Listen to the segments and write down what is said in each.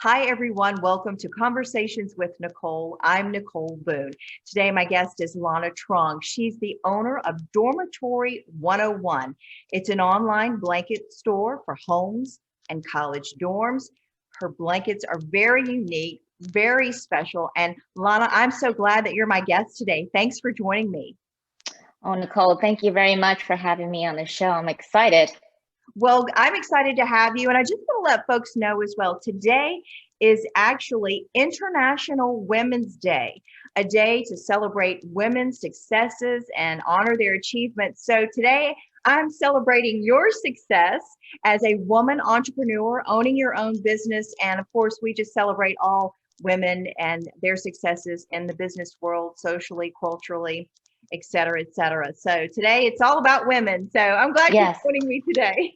Hi, everyone. Welcome to Conversations with Nicole. I'm Nicole Boone. Today, my guest is Lana Truong. She's the owner of Dormitory 101. It's an online blanket store for homes and college dorms. Her blankets are very unique, very special. And Lana, I'm so glad that you're my guest today. Thanks for joining me. Oh, Nicole, thank you very much for having me on the show. I'm excited. Well, I'm excited to have you. And I just want to let folks know as well, today is actually International Women's Day, a day to celebrate women's successes and honor their achievements. So today I'm celebrating your success as a woman entrepreneur, owning your own business. And of course, we just celebrate all women and their successes in the business world, socially, culturally, et cetera, et cetera. So today it's all about women. So I'm glad you're joining me today.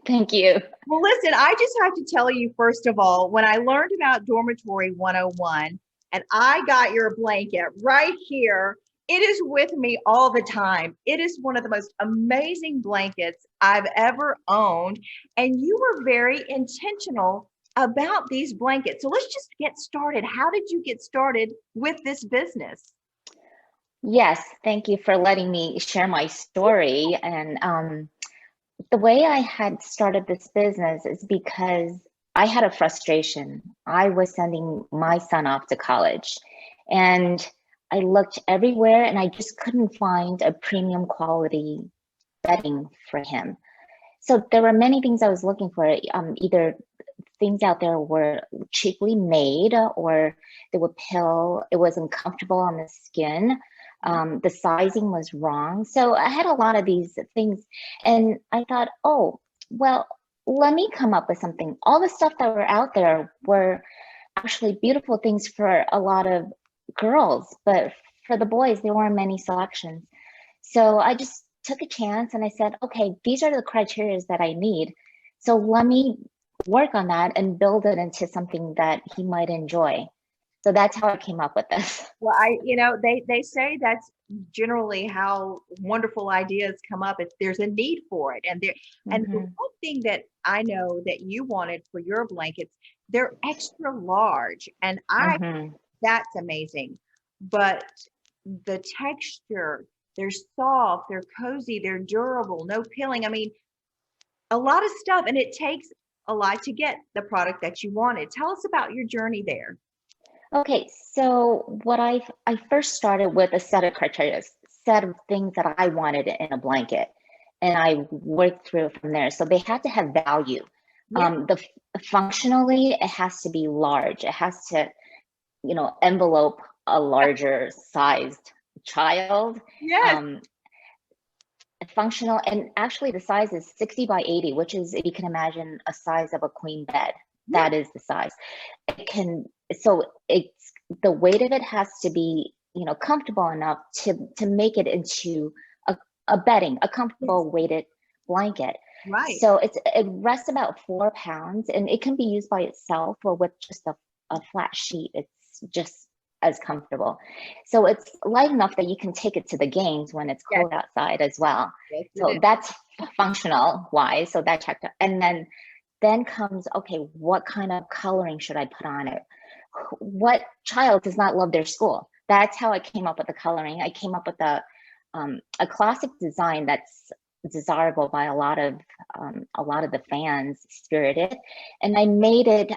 Thank you. Well, listen, I just have to tell you, first of all, when I learned about Dormitory 101 and I got your blanket right here, it is with me all the time. It is one of the most amazing blankets I've ever owned. And you were very intentional about these blankets. So let's just get started. How did you get started with this business? Yes, thank you for letting me share my story. And the way I had started this business is because I had a frustration. I was sending my son off to college and I looked everywhere and I just couldn't find a premium quality bedding for him. So there were many things I was looking for. Either things out there were cheaply made or they would pill, it wasn't comfortable on the skin. The sizing was wrong. So I had a lot of these things and I thought, oh, well, let me come up with something. All the stuff that were out there were actually beautiful things for a lot of girls, but for the boys, there weren't many selections. So I just took a chance and I said, okay, these are the criteria that I need. So let me work on that and build it into something that he might enjoy. So that's how I came up with this. Well, they say that's generally how wonderful ideas come up. If there's a need for it, and the one thing that I know that you wanted for your blankets, they're extra large, and that's amazing. But the texture, they're soft, they're cozy, they're durable, no pilling. I mean, a lot of stuff, and it takes a lot to get the product that you wanted. Tell us about your journey there. Okay, so what I first started with a set of criteria, set of things that I wanted in a blanket, and I worked through from there. So they had to have value. Yeah. Functionally, it has to be large. It has to, envelope a larger sized child. Yeah. Functional, and actually the size is 60 by 80, which is, if you can imagine, a size of a queen bed. That is the size. So it's the weight of it has to be, comfortable enough to make it into a bedding, a comfortable weighted blanket. Right. So it rests about 4 pounds, and it can be used by itself or with just a flat sheet. It's just as comfortable. So it's light enough that you can take it to the games when it's cold outside as well. Yes, so that's functional wise. So that checked out. And then comes, okay, what kind of coloring should I put on it? What child does not love their school? That's how I came up with the coloring. I came up with a classic design that's desirable by a lot of the fans, spirited, and I made it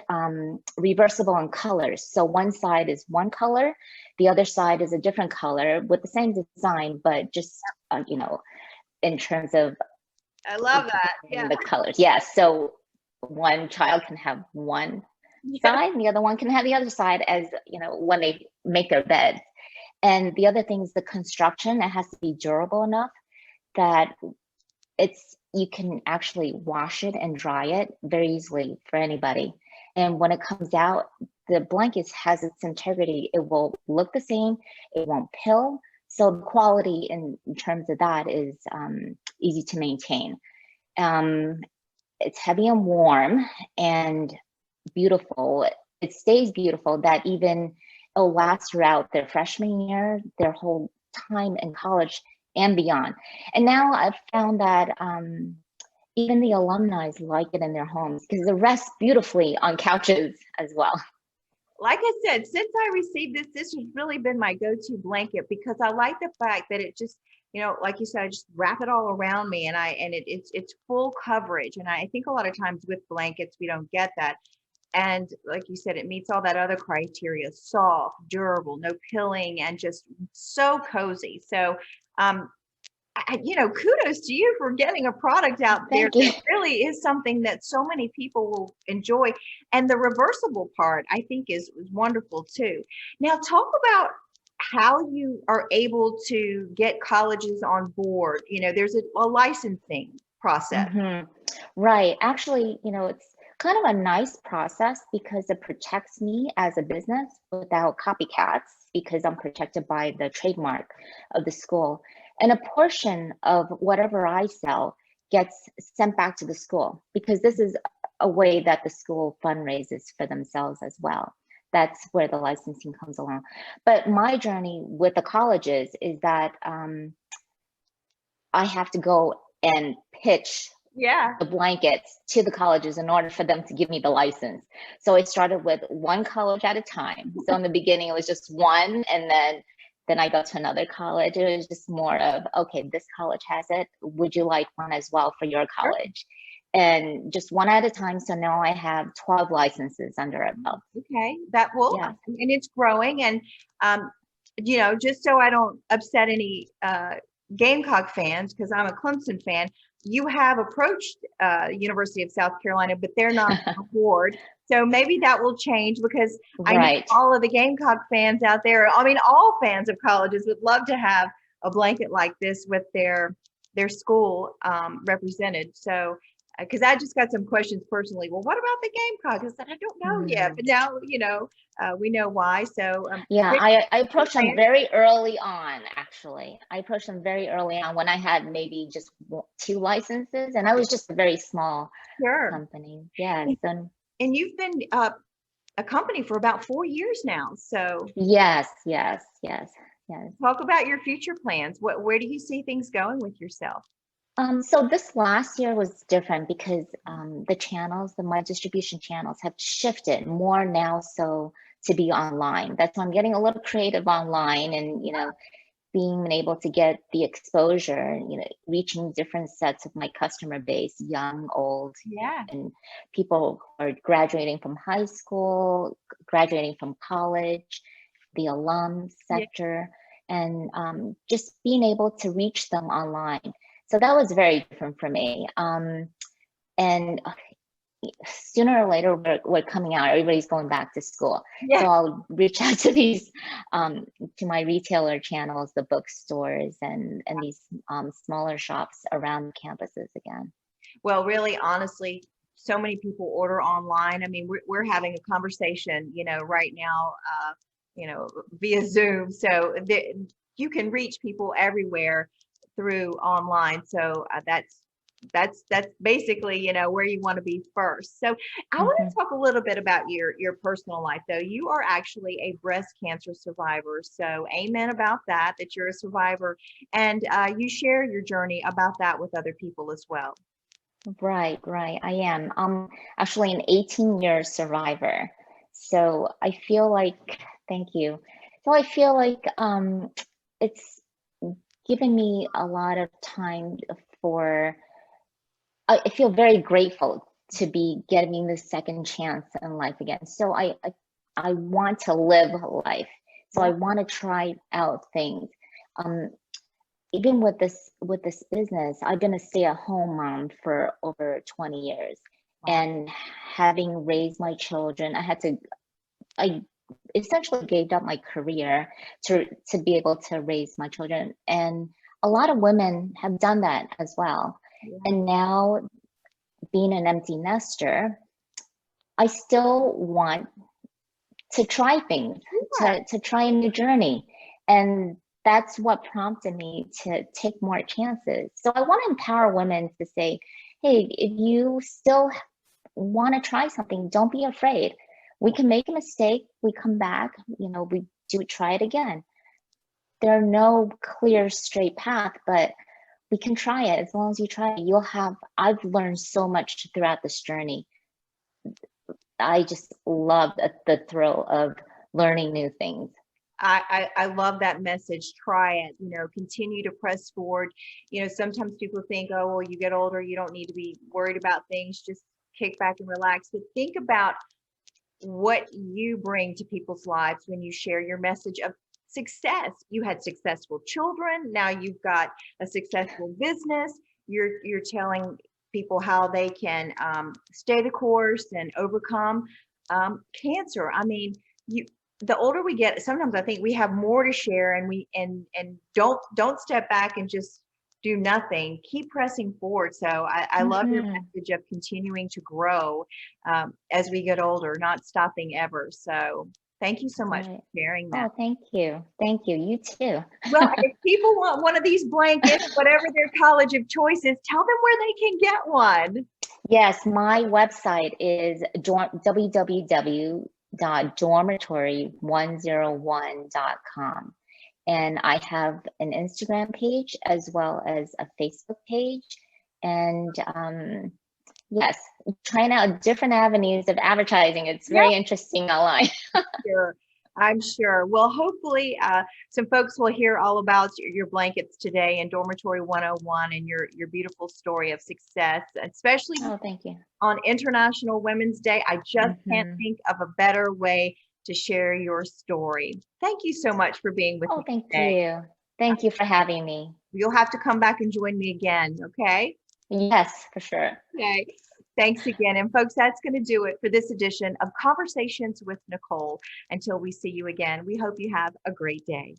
reversible in colors. So one side is one color, the other side is a different color with the same design, but just in terms of I love that. Yeah, the colors. Yeah, so one child can have one side and the other one can have the other side, as when they make their bed. And the other thing is the construction. It has to be durable enough that you can actually wash it and dry it very easily for anybody. And when it comes out, the blanket has its integrity. It will look the same. It won't pill. So the quality in terms of that is easy to maintain. It's heavy and warm and beautiful. It stays beautiful, that even it'll last throughout their freshman year, their whole time in college and beyond. And now I've found that even the alumni like it in their homes because it rests beautifully on couches as well. Like I said, since I received this, this has really been my go-to blanket because I like the fact that it just, like you said, I just wrap it all around me, and it's full coverage. And I think a lot of times with blankets, we don't get that. And like you said, it meets all that other criteria: soft, durable, no pilling, and just so cozy. So, kudos to you for getting a product out there Thank you. that really is something that so many people will enjoy. And the reversible part, I think, is wonderful too. Now, talk about how you are able to get colleges on board. There's a licensing process. Right. Actually, it's kind of a nice process because it protects me as a business without copycats because I'm protected by the trademark of the school. And a portion of whatever I sell gets sent back to the school because this is a way that the school fundraises for themselves as well. That's where the licensing comes along. But my journey with the colleges is that I have to go and pitch the blankets to the colleges in order for them to give me the license. So I started with one college at a time. So in the beginning, it was just one, and then I got to another college. It was just more of, okay, this college has it. Would you like one as well for your college? And just one at a time. So now I have 12 licenses under a belt. Okay, that will, and it's growing. And, just so I don't upset any Gamecock fans, because I'm a Clemson fan, you have approached University of South Carolina, but they're not on board. So maybe that will change because I know all of the Gamecock fans out there, I mean, all fans of colleges would love to have a blanket like this with their school represented. So, because I just got some questions personally. Well, what about the Gamecock? I said, I don't know yet, but now, we know why. So I approached them very early on, actually. I approached them very early on when I had maybe just 2 licenses, and I was just a very small company. Yes. And you've been a company for about 4 years now. So yes. Talk about your future plans. Where do you see things going with yourself? So this last year was different because my distribution channels have shifted more now so to be online. That's why I'm getting a little creative online and, being able to get the exposure, reaching different sets of my customer base, young, old, and people who are graduating from high school, graduating from college, the alum sector, and just being able to reach them online. So that was very different for me. And sooner or later, we're coming out, everybody's going back to school. So I'll reach out to these, to my retailer channels, the bookstores and these smaller shops around campuses again. Well, really, honestly, so many people order online. I mean, we're having a conversation, right now, via Zoom. So you can reach people everywhere through online. So that's basically, where you want to be first. So I want to talk a little bit about your personal life, though. You are actually a breast cancer survivor. So amen about that you're a survivor, and you share your journey about that with other people as well. Right. I am. I'm actually an 18-year survivor. So I feel like, thank you. So I feel like it's given me a lot of time I feel very grateful to be getting this second chance in life again. So I want to live life. So I want to try out things. Even with this business, I've been a stay-at-home mom for over 20 years. And having raised my children, I essentially gave up my career to be able to raise my children. And a lot of women have done that as well. And now, being an empty nester, I still want to try things, to try a new journey. And that's what prompted me to take more chances. So I want to empower women to say, hey, if you still want to try something, don't be afraid. We can make a mistake, we come back, try it again. There are no clear, straight path, but we can try it. As long as you try it, I've learned so much throughout this journey. I just love the thrill of learning new things. I love that message. Try it, continue to press forward. Sometimes people think, oh, well, you get older, you don't need to be worried about things, just kick back and relax. But think about what you bring to people's lives when you share your message of success. You had successful children. Now you've got a successful business. You're telling people how they can stay the course and overcome cancer. I mean, the older we get, sometimes I think we have more to share, and don't step back and just do nothing. Keep pressing forward. So I love your message of continuing to grow as we get older, not stopping ever. So thank you so much for sharing that. Oh, thank you. Thank you. You too. Well, if people want one of these blankets, whatever their college of choice is, tell them where they can get one. Yes, my website is www.dormitory101.com. And I have an Instagram page as well as a Facebook page. And yes, trying out different avenues of advertising. It's very interesting online. Sure. I'm sure. Well, hopefully some folks will hear all about your blankets today and Dormitory 101 and your beautiful story of success, especially thank you. On International Women's Day. I just can't think of a better way to share your story. Thank you so much for being with me thank today. you. Thank you for having me. You'll have to come back and join me again, okay? Yes, for sure. Okay. Thanks again. And folks, that's going to do it for this edition of Conversations with Nicole. Until we see you again, we hope you have a great day.